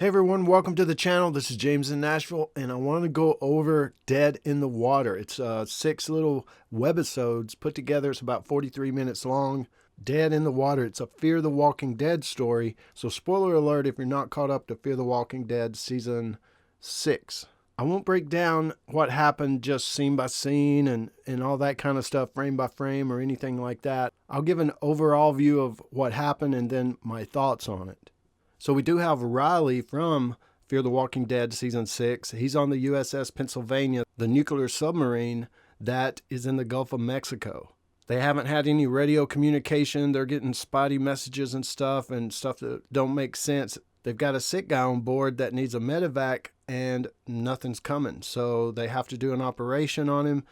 Hey everyone, welcome to the channel. This is James in Nashville, and I want to go over Dead in the Water. It's 6 little webisodes put together. It's about 43 minutes long. Dead in the Water. It's a Fear the Walking Dead story. So spoiler alert if you're not caught up to Fear the Walking Dead Season 6. I won't break down what happened just scene by scene and all that kind of stuff, frame by frame or anything like that. I'll give an overall view of what happened and then my thoughts on it. So we do have Riley from Fear the Walking Dead Season 6. He's on the USS Pennsylvania, the nuclear submarine that is in the Gulf of Mexico. They haven't had any radio communication. They're getting spotty messages and stuff that don't make sense. They've got a sick guy on board that needs a medevac and nothing's coming. So they have to do an operation on him,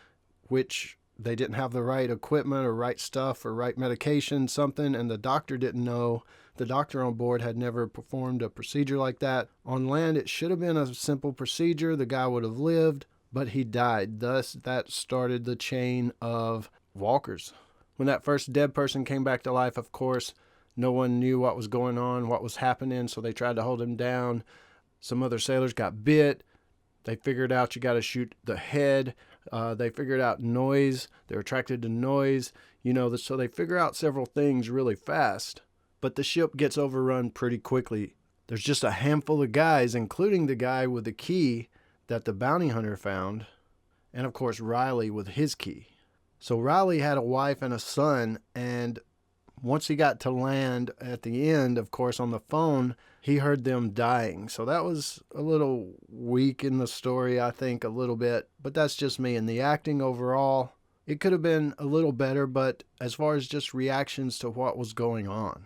which they didn't have the right equipment or right stuff or right medication, something, and the doctor didn't know. The doctor on board had never performed a procedure like that. On land, it should have been a simple procedure. The guy would have lived, but he died. Thus, that started the chain of walkers. When that first dead person came back to life, of course, no one knew what was going on, what was happening, so they tried to hold him down. Some other sailors got bit. They figured out you got to shoot the head. They figured out noise. They're attracted to noise. So they figure out several things really fast. But the ship gets overrun pretty quickly. There's just a handful of guys, including the guy with the key that the bounty hunter found. And of course, Riley with his key. So Riley had a wife and a son, and once he got to land at the end, of course, on the phone, he heard them dying. So that was a little weak in the story, I think, a little bit. But that's just me. And the acting overall, it could have been a little better, but as far as just reactions to what was going on.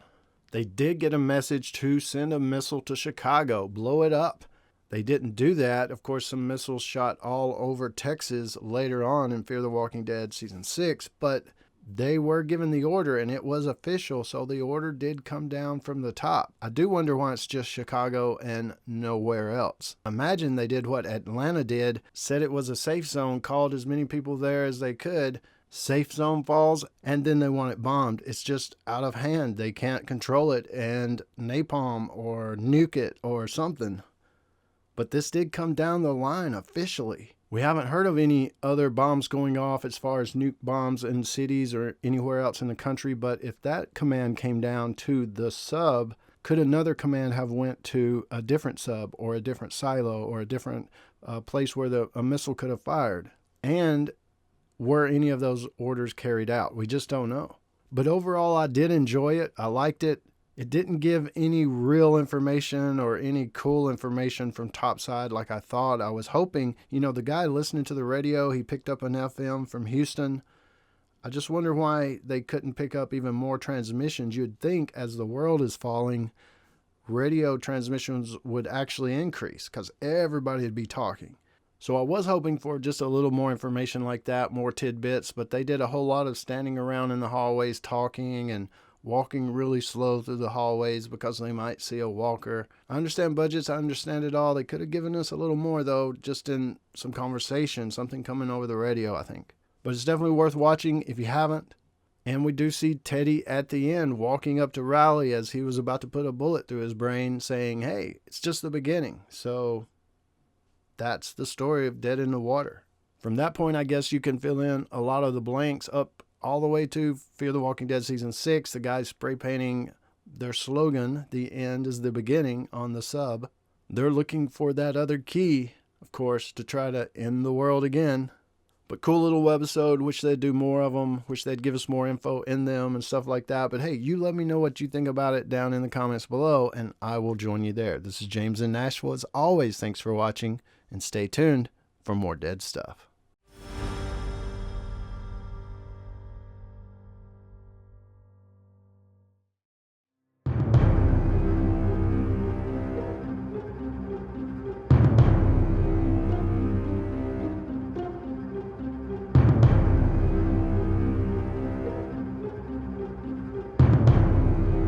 They did get a message to send a missile to Chicago, blow it up. They didn't do that. Of course, some missiles shot all over Texas later on in Fear the Walking Dead Season 6, but they were given the order and it was official, so the order did come down from the top. I do wonder why it's just Chicago and nowhere else. Imagine they did what Atlanta did, said it was a safe zone, called as many people there as they could, safe zone falls, and then they want it bombed. It's just out of hand. They can't control it and napalm or nuke it or something. But this did come down the line officially. We haven't heard of any other bombs going off as far as nuke bombs in cities or anywhere else in the country, but if that command came down to the sub, could another command have went to a different sub or a different silo or a different place where a missile could have fired? And were any of those orders carried out? We just don't know. But overall, I did enjoy it. I liked it. It didn't give any real information or any cool information from topside like I thought. I was hoping, the guy listening to the radio, he picked up an FM from Houston. I just wonder why they couldn't pick up even more transmissions. You'd think as the world is falling, radio transmissions would actually increase because everybody would be talking. So I was hoping for just a little more information like that, more tidbits, but they did a whole lot of standing around in the hallways talking and walking really slow through the hallways because they might see a walker. I understand budgets, I understand it all. They could have given us a little more though, just in some conversation, something coming over the radio, I think. But it's definitely worth watching if you haven't. And we do see Teddy at the end walking up to Riley as he was about to put a bullet through his brain saying, hey, it's just the beginning. So that's the story of Dead in the Water. From that point, I guess you can fill in a lot of the blanks up all the way to Fear the Walking Dead Season 6. The guys spray painting their slogan, the end is the beginning, on the sub. They're looking for that other key, of course, to try to end the world again. But cool little webisode. Wish they'd do more of them. Wish they'd give us more info in them and stuff like that. But hey, you let me know what you think about it down in the comments below, and I will join you there. This is James in Nashville. As always, thanks for watching, and stay tuned for more dead stuff.